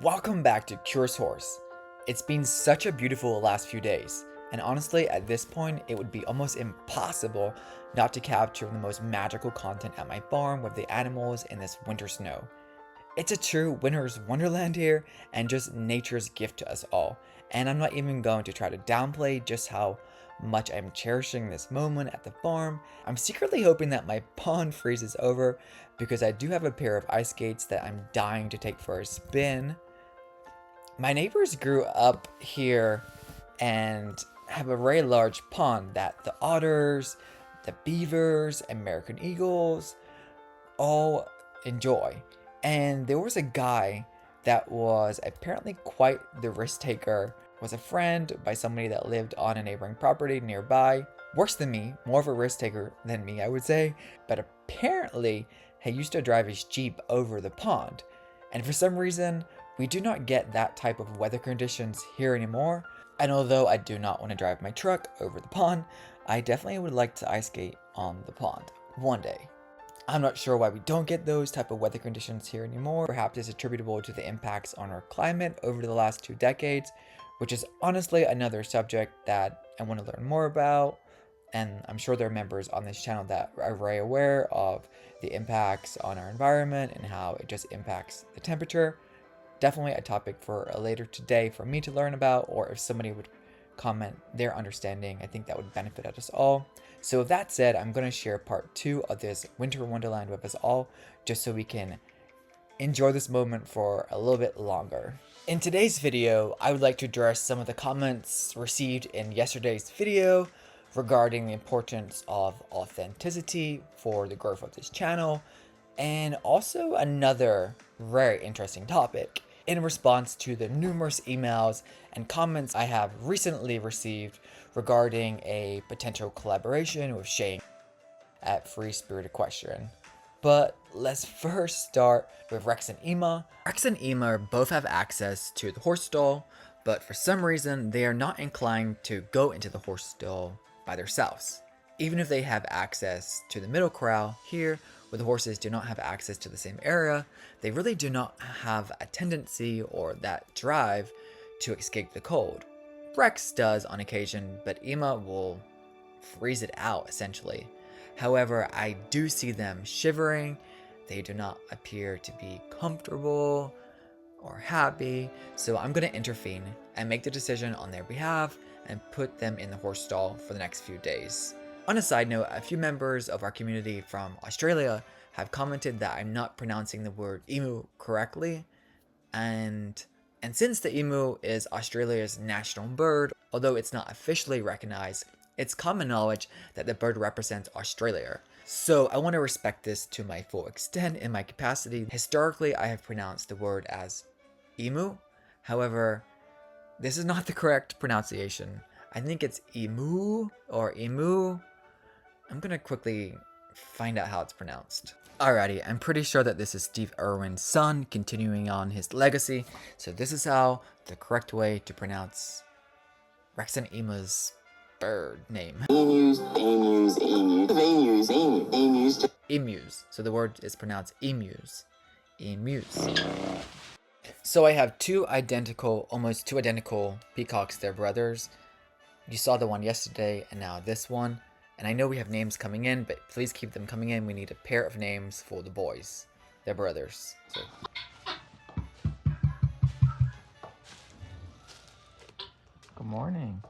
Welcome back to CuriousHorse. It's been such a beautiful last few days, and honestly at this point it would be almost impossible not to capture the most magical content at my farm with the animals in this winter snow. It's a true winter's wonderland here and just nature's gift to us all, and I'm not even going to try to downplay just how much I'm cherishing this moment at the farm. I'm secretly hoping that my pond freezes over because I do have a pair of ice skates that I'm dying to take for a spin. My neighbors grew up here and have a very large pond that the otters, the beavers, American eagles all enjoy. And there was a guy that was apparently quite the risk taker, was a friend by somebody that lived on a neighboring property nearby. Worse than me, more of a risk taker than me, I would say. But apparently, he used to drive his Jeep over the pond. And for some reason, we do not get that type of weather conditions here anymore, and although I do not want to drive my truck over the pond, I definitely would like to ice skate on the pond one day. I'm not sure why we don't get those type of weather conditions here anymore. Perhaps it's attributable to the impacts on our climate over the last 2 decades, which is honestly another subject that I want to learn more about, and I'm sure there are members on this channel that are very aware of the impacts on our environment and how it just impacts the temperature. Definitely a topic for a later today for me to learn about, or if somebody would comment their understanding, I think that would benefit us all. So with that said, I'm going to share part 2 of this winter wonderland with us all, just so we can enjoy this moment for a little bit longer. In today's video, I would like to address some of the comments received in yesterday's video regarding the importance of authenticity for the growth of this channel, and also another very interesting topic in response to the numerous emails and comments I have recently received regarding a potential collaboration with Shane at Free Spirit Equestrian. But let's first start with Rex and Ema. Rex and Ema both have access to the horse stall, but for some reason they are not inclined to go into the horse stall by themselves. Even if they have access to the middle corral here, where the horses do not have access to the same area, they really do not have a tendency or that drive to escape the cold. Rex does on occasion, but Ema will freeze it out essentially. However, I do see them shivering. They do not appear to be comfortable or happy, so I'm going to intervene and make the decision on their behalf and put them in the horse stall for the next few days. On a side note, a few members of our community from Australia have commented that I'm not pronouncing the word emu correctly, and since the emu is Australia's national bird, although it's not officially recognized, it's common knowledge that the bird represents Australia. So I want to respect this to my full extent in my capacity. Historically, I have pronounced the word as emu. However, this is not the correct pronunciation. I think it's emu or emu. I'm gonna quickly find out how it's pronounced. Alrighty, I'm pretty sure that this is Steve Irwin's son continuing on his legacy. So this is how the correct way to pronounce Rex and Ema's bird name. Emus, emus, emus, emus, emus, emus. Emus. So the word is pronounced emus. Emus. So I have almost two identical peacocks. They're brothers. You saw the one yesterday and now this one. And I know we have names coming in, but please keep them coming in. We need a pair of names for the boys. They're brothers. So. Good morning.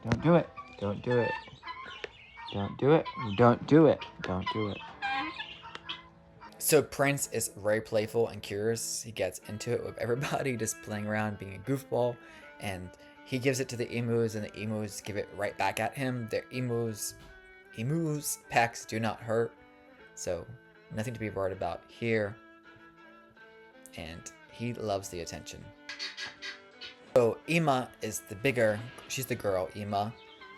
Don't do it. Don't do it. Don't do it. Don't do it. Don't do it. So Prince is very playful and curious. He gets into it with everybody, just playing around, being a goofball, and he gives it to the emus, and the emus give it right back at him. The emus pecks do not hurt, so nothing to be worried about here. And he loves the attention. So Ema is the bigger, she's the girl, Ema,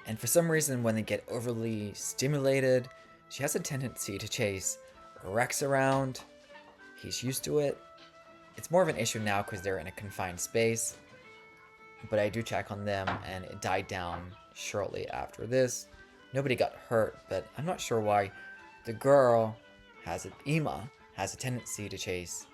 and for some reason when they get overly stimulated, she has a tendency to chase Rex around. He's used to it. It's more of an issue now because they're in a confined space, but I do check on them and it died down shortly after this. Nobody got hurt, but I'm not sure why The girl Ema has a tendency to chase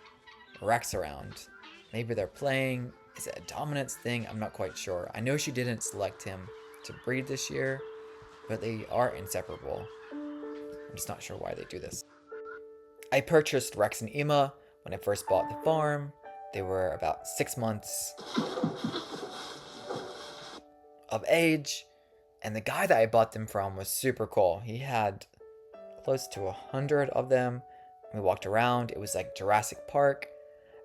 Rex around. Maybe they're playing. Is it a dominance thing? I'm not quite sure. I know she didn't select him to breed this year, but they are inseparable. I'm just not sure why they do this. I purchased Rex and Ema when I first bought the farm. They were about 6 months of age, and the guy that I bought them from was super cool. He had close to 100 of them. We walked around. It was like Jurassic Park.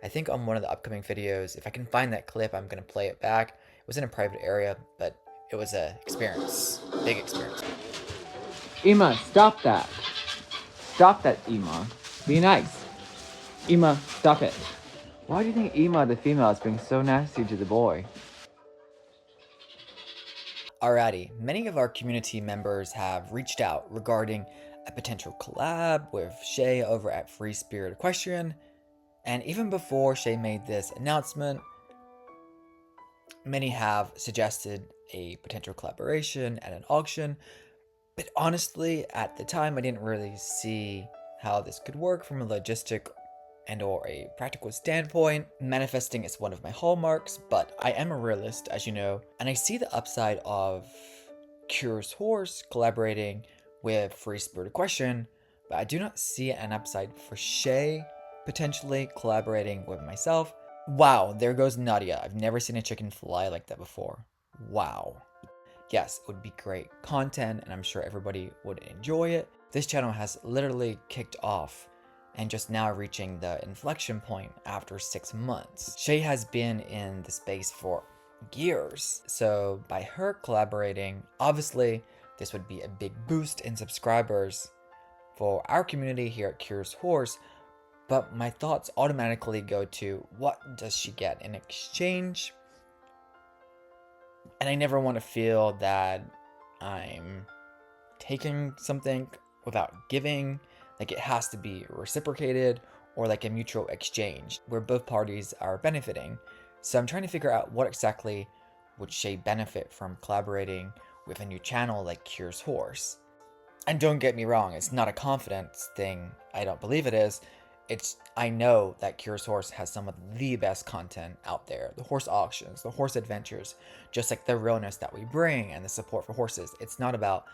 I think on one of the upcoming videos, if I can find that clip, I'm going to play it back. It was in a private area, but it was an experience. Big experience. Ema, stop that. Stop that, Ema. Be nice. Ema, stop it. Why do you think Ema, the female, is being so nasty to the boy? Alrighty, many of our community members have reached out regarding a potential collab with Shay over at Free Spirit Equestrian, and even before Shay made this announcement, many have suggested a potential collaboration at an auction, but honestly, at the time, I didn't really see how this could work from a logistic and or a practical standpoint. Manifesting is one of my hallmarks, but I am a realist, as you know, and I see the upside of CuriousHorse collaborating with Free Spirit Equestrian, but I do not see an upside for Shay potentially collaborating with myself. Wow, there goes Nadia. I've never seen a chicken fly like that before. Wow. Yes, it would be great content, and I'm sure everybody would enjoy it. This channel has literally kicked off and just now reaching the inflection point after 6 months. Shay has been in the space for years, so by her collaborating, obviously this would be a big boost in subscribers for our community here at CuriousHorse, but my thoughts automatically go to what does she get in exchange? And I never want to feel that I'm taking something without giving. Like it has to be reciprocated or like a mutual exchange where both parties are benefiting. So I'm trying to figure out what exactly would Shay benefit from collaborating with a new channel like CuriousHorse. And don't get me wrong, it's not a confidence thing. I don't believe it is. I know that CuriousHorse has some of the best content out there. The horse auctions, the horse adventures, just like the realness that we bring and the support for horses. It's not about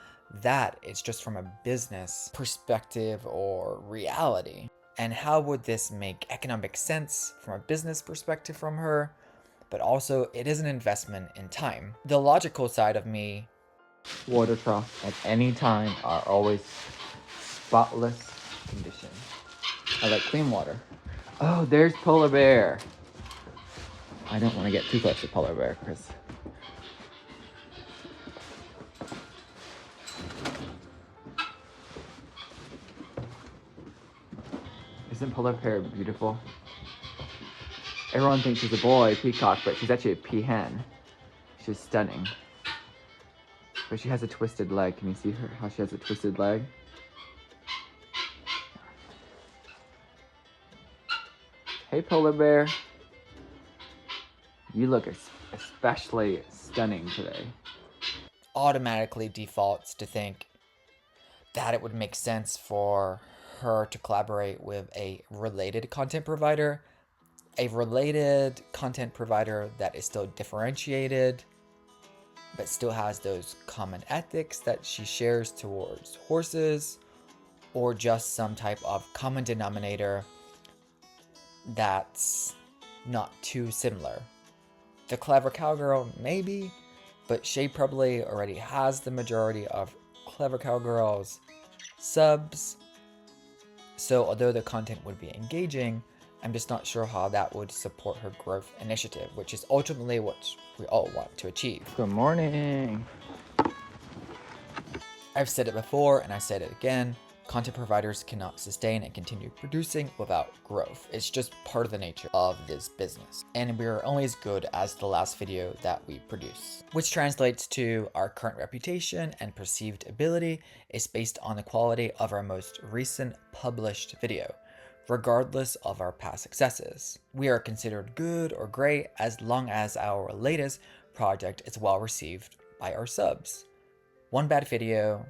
that. It's just from a business perspective or reality. And how would this make economic sense from a business perspective from her? But also, it is an investment in time. The logical side of me. Water troughs at any time are always spotless condition. I like clean water. Oh, there's Polar Bear. I don't want to get too close to Polar Bear, Chris. Isn't Polar Bear beautiful? Everyone thinks she's a boy, Peacock, but she's actually a peahen. She's stunning. But she has a twisted leg. Can you see her? How she has a twisted leg? Hey, Polar Bear. You look especially stunning today. Automatically defaults to think that it would make sense for her to collaborate with a related content provider. A related content provider that is still differentiated, but still has those common ethics that she shares towards horses, or just some type of common denominator that's not too similar. The Clever Cowgirl, maybe, but Shay probably already has the majority of Clever Cowgirl's subs. So although the content would be engaging, I'm just not sure how that would support her growth initiative, which is ultimately what we all want to achieve. Good morning. I've said it before and I said it again. Content providers cannot sustain and continue producing without growth. It's just part of the nature of this business. And we are only as good as the last video that we produce. Which translates to our current reputation and perceived ability is based on the quality of our most recent published video, regardless of our past successes. We are considered good or great as long as our latest project is well received by our subs. One bad video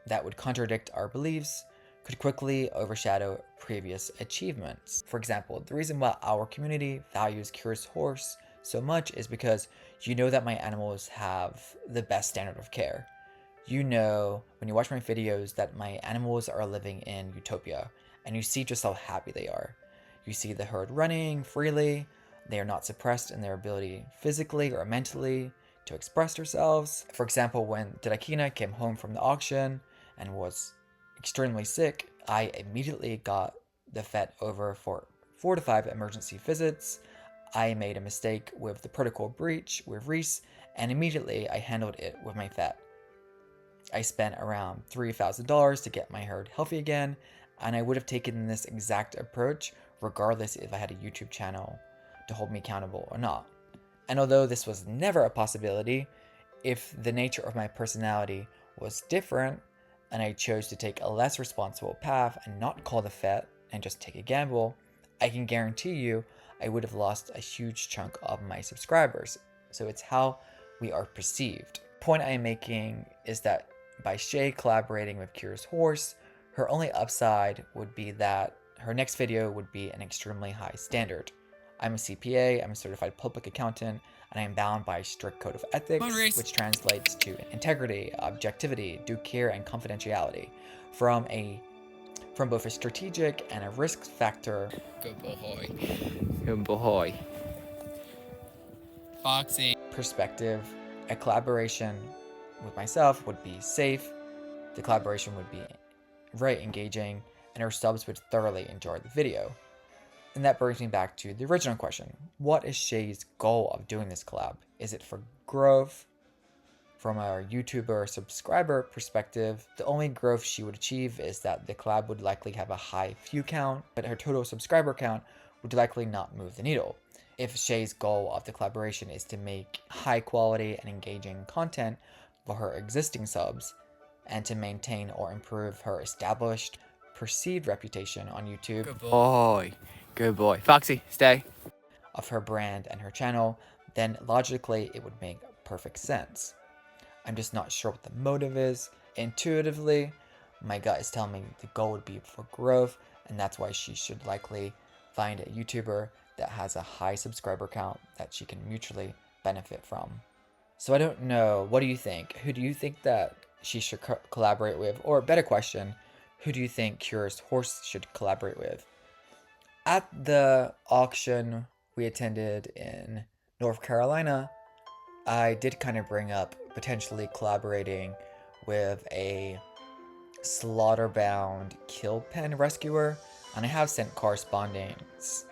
that would contradict our beliefs could quickly overshadow previous achievements. For example, the reason why our community values CuriousHorse so much is because you know that my animals have the best standard of care. You know, when you watch my videos, that my animals are living in utopia, and you see just how happy they are. You see the herd running freely, they are not suppressed in their ability physically or mentally to express themselves. For example, when Tirakina came home from the auction and was extremely sick, I immediately got the vet over for 4 to 5 emergency visits. I made a mistake with the protocol breach with Reese, and immediately I handled it with my vet. I spent around $3,000 to get my herd healthy again, and I would have taken this exact approach regardless if I had a YouTube channel to hold me accountable or not. And although this was never a possibility, if the nature of my personality was different and I chose to take a less responsible path and not call the vet and just take a gamble, I can guarantee you I would have lost a huge chunk of my subscribers. So it's how we are perceived. The point I am making is that by Shay collaborating with CuriousHorse, her only upside would be that her next video would be an extremely high standard. I'm a CPA, I'm a certified public accountant, and I am bound by a strict code of ethics, which translates to integrity, objectivity, due care, and confidentiality. From both a strategic and a risk factor Good boy. Good boy. Foxy. perspective, a collaboration with myself would be safe, the collaboration would be very engaging, and our subs would thoroughly enjoy the video. And that brings me back to the original question. What is Shay's goal of doing this collab? Is it for growth? From our YouTuber subscriber perspective, the only growth she would achieve is that the collab would likely have a high view count, but her total subscriber count would likely not move the needle. If Shay's goal of the collaboration is to make high quality and engaging content for her existing subs, and to maintain or improve her established perceived reputation on YouTube, Good Boy. Good boy. Foxy, stay. of her brand and her channel, then logically it would make perfect sense. I'm just not sure what the motive is. Intuitively, my gut is telling me the goal would be for growth, and that's why she should likely find a YouTuber that has a high subscriber count that she can mutually benefit from. So I don't know, what do you think? Who do you think that she should collaborate with? Or better question, who do you think CuriousHorse should collaborate with? At the auction we attended in North Carolina, I did kind of bring up potentially collaborating with a slaughter-bound kill pen rescuer, and I have sent correspondence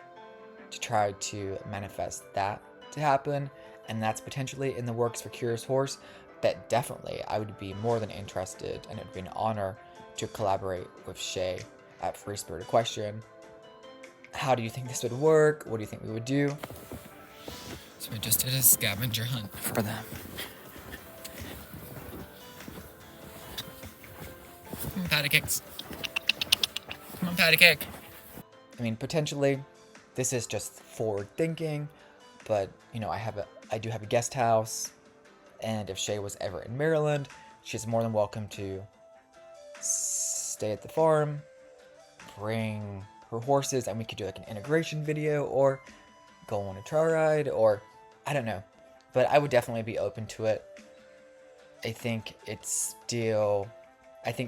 to try to manifest that to happen, and that's potentially in the works for CuriousHorse. But definitely I would be more than interested, and it would be an honor to collaborate with Shay at Free Spirit Question. How do you think this would work? What do you think we would do? So we just did a scavenger hunt for them. Come on, patty cakes. Come on, patty cake. I mean, potentially this is just forward thinking, but you know, I do have a guest house, and if Shay was ever in Maryland, she's more than welcome to stay at the farm, bring her horses, and we could do like an integration video or go on a trail ride, or I don't know, but I would definitely be open to it. I think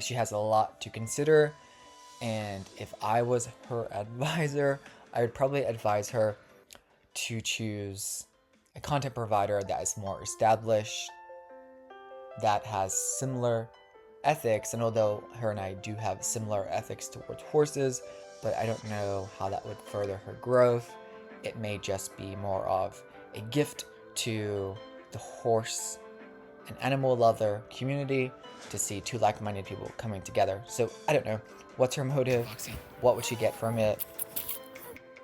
she has a lot to consider, and if I was her advisor, I would probably advise her to choose a content provider that is more established, that has similar ethics, and although her and I do have similar ethics towards horses, but I don't know how that would further her growth. It may just be more of a gift to the horse and animal lover community to see two like-minded people coming together. So I don't know, what's her motive? Foxy. What would she get from it?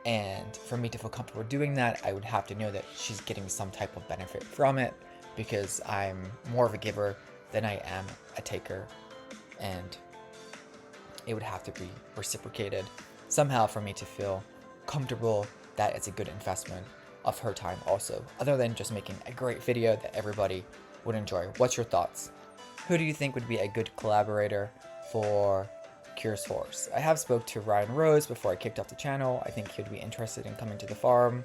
And for me to feel comfortable doing that, I would have to know that she's getting some type of benefit from it, because I'm more of a giver than I am a taker, and it would have to be reciprocated somehow for me to feel comfortable that it's a good investment of her time also, other than just making a great video that everybody would enjoy. What's your thoughts? Who do you think would be a good collaborator for CuriousHorse. I have spoke to Ryan Rose before I kicked off the channel. I think he'd be interested in coming to the farm.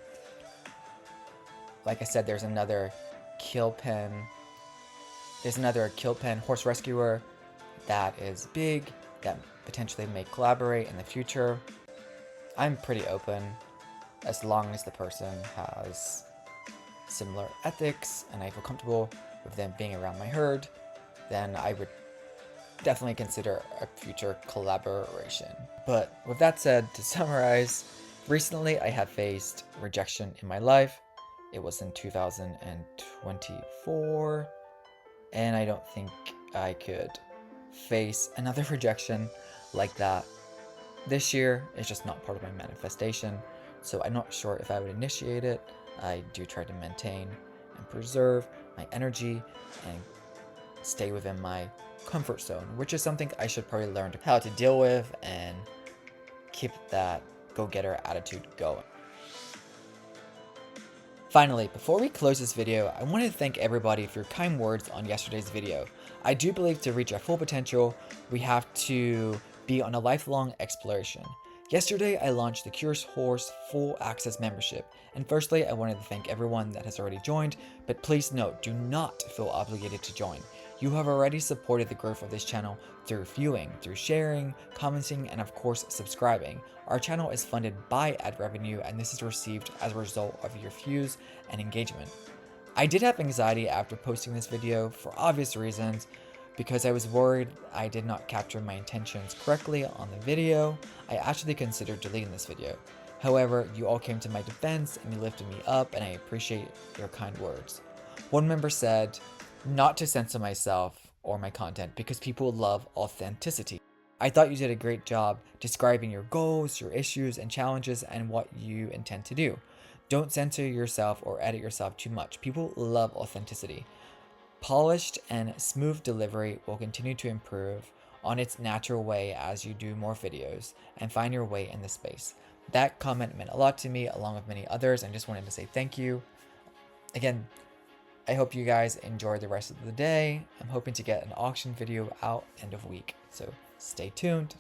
Like I said, there's another kill pen horse rescuer that is big, that potentially may collaborate in the future. I'm pretty open as long as the person has similar ethics and I feel comfortable with them being around my herd, then I would definitely consider a future collaboration. But with that said, to summarize, recently I have faced rejection in my life. It was in 2024, and I don't think I could face another rejection like that this year. It's just not part of my manifestation, so I'm not sure if I would initiate it. I do try to maintain and preserve my energy and stay within my comfort zone, which is something I should probably learn how to deal with and keep that go-getter attitude going. Finally, before we close this video, I want to thank everybody for your kind words on yesterday's video. I do believe to reach our full potential, we have to be on a lifelong exploration. Yesterday, I launched the CuriousHorse Full Access membership, and firstly, I wanted to thank everyone that has already joined, but please note, do not feel obligated to join. You have already supported the growth of this channel through viewing, through sharing, commenting, and of course, subscribing. Our channel is funded by ad revenue, and this is received as a result of your views and engagement. I did have anxiety after posting this video for obvious reasons, because I was worried I did not capture my intentions correctly on the video. I actually considered deleting this video. However, you all came to my defense and you lifted me up, and I appreciate your kind words. One member said not to censor myself or my content because people love authenticity. I thought you did a great job describing your goals, your issues and challenges, and what you intend to do. Don't censor yourself or edit yourself too much. People love authenticity. Polished and smooth delivery will continue to improve on its natural way as you do more videos and find your way in the space. That comment meant a lot to me, along with many others, and just wanted to say thank you. Again, I hope you guys enjoy the rest of the day. I'm hoping to get an auction video out end of week, so stay tuned.